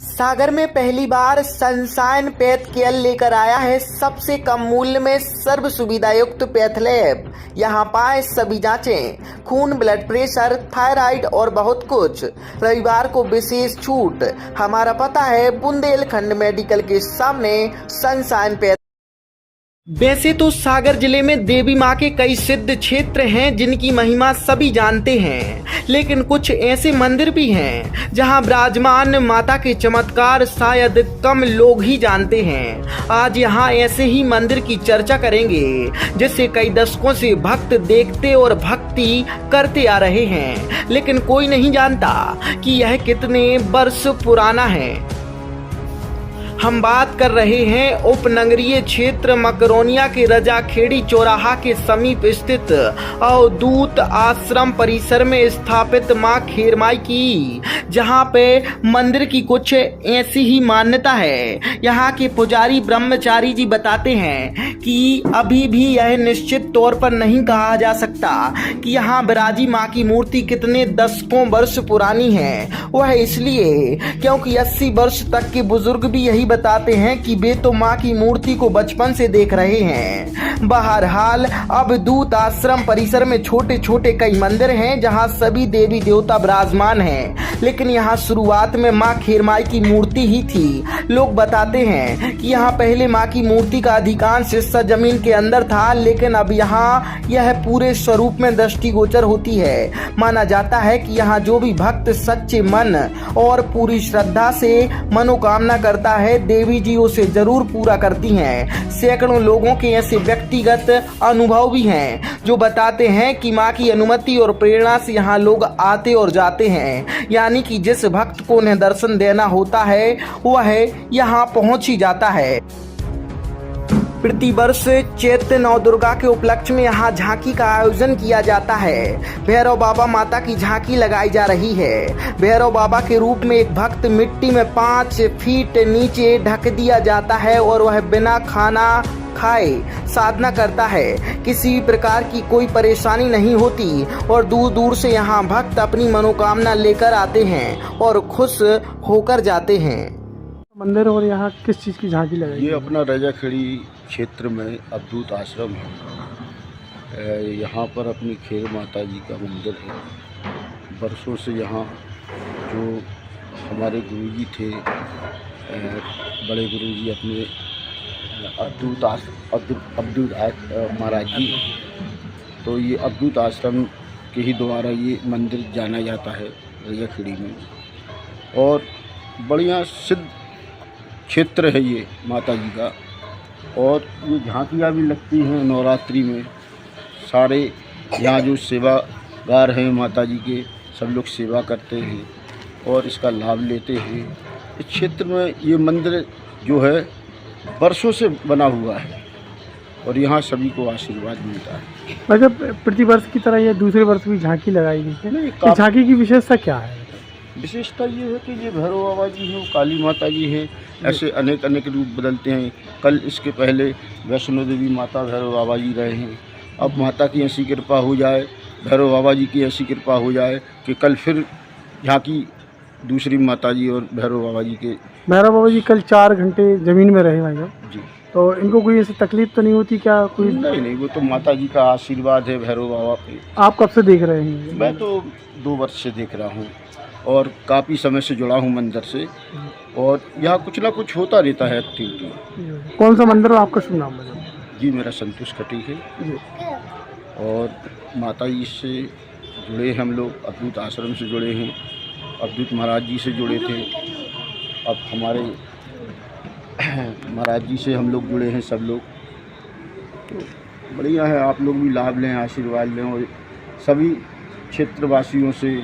सागर में पहली बार sunshine path care लेकर आया है सबसे कम मूल्य में सर्व सुविधा युक्त पैथ लैब। यहाँ पाए सभी जांचें, खून, ब्लड प्रेशर, थायराइड और बहुत कुछ। रविवार को विशेष छूट। हमारा पता है बुंदेलखंड मेडिकल के सामने सनशाइन पैथ। वैसे तो सागर जिले में देवी माँ के कई सिद्ध क्षेत्र हैं जिनकी महिमा सभी जानते हैं, लेकिन कुछ ऐसे मंदिर भी हैं जहां विराजमान माता के चमत्कार शायद कम लोग ही जानते हैं। आज यहां ऐसे ही मंदिर की चर्चा करेंगे जिसे कई दशकों से भक्त देखते और भक्ति करते आ रहे हैं, लेकिन कोई नहीं जानता कि यह कितने वर्ष पुराना है। हम बात कर रहे हैं उपनगरीय क्षेत्र मकरोनिया के रजाखेड़ी चौराहा के समीप स्थित अवधूत आश्रम परिसर में स्थापित मां खेरमाई की, जहां पे मंदिर की कुछ ऐसी ही मान्यता है। यहां के पुजारी ब्रह्मचारी जी बताते हैं कि अभी भी यह निश्चित तौर पर नहीं कहा जा सकता कि यहाँ विराजी मां की मूर्ति कितने दशकों वर्ष पुरानी है। वह इसलिए क्योंकि 80 वर्ष तक के बुजुर्ग भी यही बताते हैं कि वे तो मां की मूर्ति को बचपन से देख रहे हैं। बहरहाल अवधूत आश्रम परिसर में छोटे छोटे कई मंदिर हैं जहां सभी देवी देवता विराजमान हैं, लेकिन यहां शुरुआत में मां खेरमाई की मूर्ति ही थी। लोग बताते हैं कि यहां पहले मां की मूर्ति का अधिकांश हिस्सा जमीन के अंदर था, लेकिन अब यहां यह पूरे स्वरूप में दृष्टिगोचर होती है। माना जाता है कि यहां जो भी भक्त सच्चे मन और पूरी श्रद्धा से मनोकामना करता है, देवी जी उसे जरूर पूरा करती हैं। सैकड़ों लोगों के ऐसे व्यक्तिगत अनुभव भी हैं जो बताते हैं कि मां की अनुमति और प्रेरणा से यहाँ लोग आते और जाते हैं, यानी कि जिस भक्त को उन्हें दर्शन देना होता है वह यहाँ पहुँच ही जाता है। प्रतिवर्ष चैत्र नवदुर्गा के उपलक्ष्य में यहाँ झांकी का आयोजन किया जाता है। भैरव बाबा माता की झांकी लगाई जा रही है। भैरव बाबा के रूप में एक भक्त मिट्टी में 5 फीट नीचे ढक दिया जाता है और वह बिना खाना खाए साधना करता है। किसी भी प्रकार की कोई परेशानी नहीं होती और दूर दूर से यहाँ भक्त अपनी मनोकामना लेकर आते हैं और खुश होकर जाते हैं। मंदिर और यहाँ किस चीज़ की झांकी लगाई? ये अपना रजाखेड़ी क्षेत्र में अवधूत आश्रम है। यहाँ पर अपनी खेर माता जी का मंदिर है। बरसों से यहाँ जो हमारे गुरुजी थे, बड़े गुरुजी अपने अवधूत महाराज जी, तो ये अवधूत आश्रम के ही द्वारा ये मंदिर जाना जाता है रजाखेड़ी में। और बढ़िया सिद्ध क्षेत्र है ये माता जी का। और ये झांकियाँ भी लगती हैं नवरात्रि में। सारे यहाँ जो सेवागार हैं माता जी के, सब लोग सेवा करते हैं और इसका लाभ लेते हैं। इस क्षेत्र में ये मंदिर जो है वर्षों से बना हुआ है और यहाँ सभी को आशीर्वाद मिलता है। मतलब प्रतिवर्ष की तरह ये दूसरे वर्ष भी झांकी लगाई गई है। नहीं, झांकी की विशेषता क्या है? विशेषता ये है कि ये भैरव बाबा जी हैं, काली माता जी हैं, ऐसे अनेक अनेक रूप बदलते हैं। कल इसके पहले वैष्णो देवी माता भैरव बाबा जी रहे हैं। अब माता की ऐसी कृपा हो जाए, भैरव बाबा जी की ऐसी कृपा हो जाए कि कल फिर यहाँ की दूसरी माता जी और भैरव बाबा जी के। भैरव बाबा जी कल 4 घंटे ज़मीन में रहे भाई साहब जी, तो इनको कोई ऐसी तकलीफ तो नहीं होती क्या? कोई नहीं, वो तो माता जी का आशीर्वाद है भैरव बाबा पे। आप कब से देख रहे हैं? मैं तो 2 वर्ष से देख रहा हूँ और काफ़ी समय से जुड़ा हूँ मंदिर से, और यहाँ कुछ ना कुछ होता रहता है एक्टिविटी। कौन सा मंदिर है आपका? शुभ नाम बताओ। जी, मेरा संतोष खटी है जी। और माता जी से जुड़े हम लोग, अवधूत आश्रम से जुड़े हैं, अवधूत महाराज जी से जुड़े थे। अब हमारे महाराज जी से हम लोग जुड़े हैं सब लोग। तो बढ़िया है, आप लोग भी लाभ लें, आशीर्वाद लें। और सभी क्षेत्रवासियों से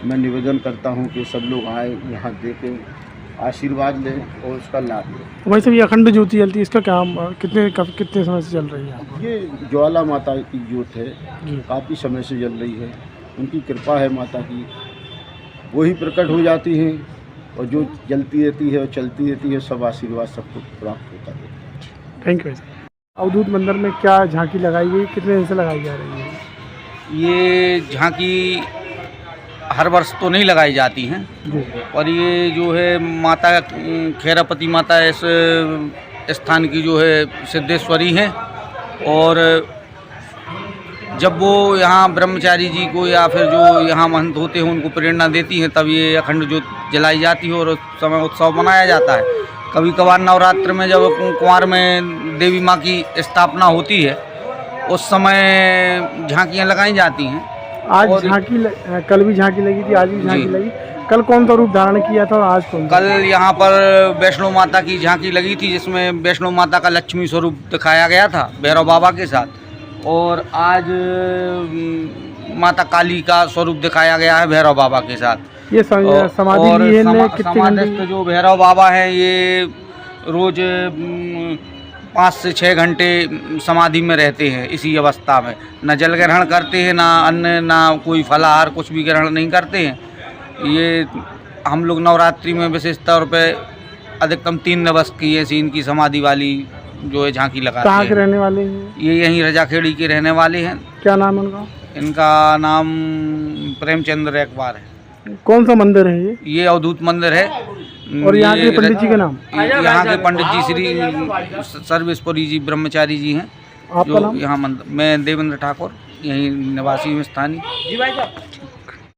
मैं निवेदन करता हूं कि सब लोग आए, यहाँ देखें, आशीर्वाद लें और उसका लाभ लें। भाई साहब ये अखंड ज्योति जलती है, इसका क्या कितने समय से चल रही है? ये ज्वाला माता की ज्योत है, काफ़ी समय से जल रही है। उनकी कृपा है माता की, वही प्रकट हो जाती हैं और जो जलती रहती है और चलती रहती है, सब आशीर्वाद सबको प्राप्त होता है। Thank you. अवधूत मंदिर में क्या झांकी लगाई गई, कितने दिन से लगाई जा रही है? ये झांकी हर वर्ष तो नहीं लगाई जाती हैं, जी। और ये जो है माता खैरापति माता इस स्थान की जो है सिद्धेश्वरी हैं। और जब वो यहाँ ब्रह्मचारी जी को या फिर जो यहाँ महंत होते हैं उनको प्रेरणा देती हैं, तब ये अखंड ज्योत जलाई जाती है और उस समय उत्सव मनाया जाता है। कभी कभार नवरात्र में जब कुंवार में देवी माँ की स्थापना होती है उस समय झांकियाँ लगाई जाती हैं। आज और झांकी कल भी झांकी लगी थी, आज भी झांकी जी। लगी। कल कौन सा रूप धारण किया था और आज कौन? कल यहाँ पर वैष्णो माता की झांकी लगी थी, जिसमें वैष्णो माता का लक्ष्मी स्वरूप दिखाया गया था भैरव बाबा के साथ। और आज माता काली का स्वरूप दिखाया गया है भैरव बाबा के साथ। ये समाधि ली है इनने कितने समाधिस्थ घंटे? जो भैरव बाबा हैं ये रोज 5 से 6 घंटे समाधि में रहते हैं। इसी अवस्था में न जल ग्रहण करते हैं, ना अन्न, ना कोई फलाहार, कुछ भी ग्रहण नहीं करते हैं। ये हम लोग नवरात्रि में विशेष तौर पे अधिकतम 3 दिवस की ऐसी इनकी समाधि वाली जो है झांकी लगाते हैं। कहाँ के रहने वाले हैं? ये यहीं रजाखेड़ी के रहने वाले हैं। क्या नाम है उनका? इनका नाम प्रेमचंद्र एकबार है। कौन सा मंदिर है ये? ये अवधूत मंदिर है। और यहाँ के पंडित जी का नाम? यहाँ के पंडित जी श्री सर्वेश्वरी जी ब्रह्मचारी जी हैं। आपका नाम? यहाँ मैं देवेंद्र ठाकुर, यहीं निवासी में स्थानीय।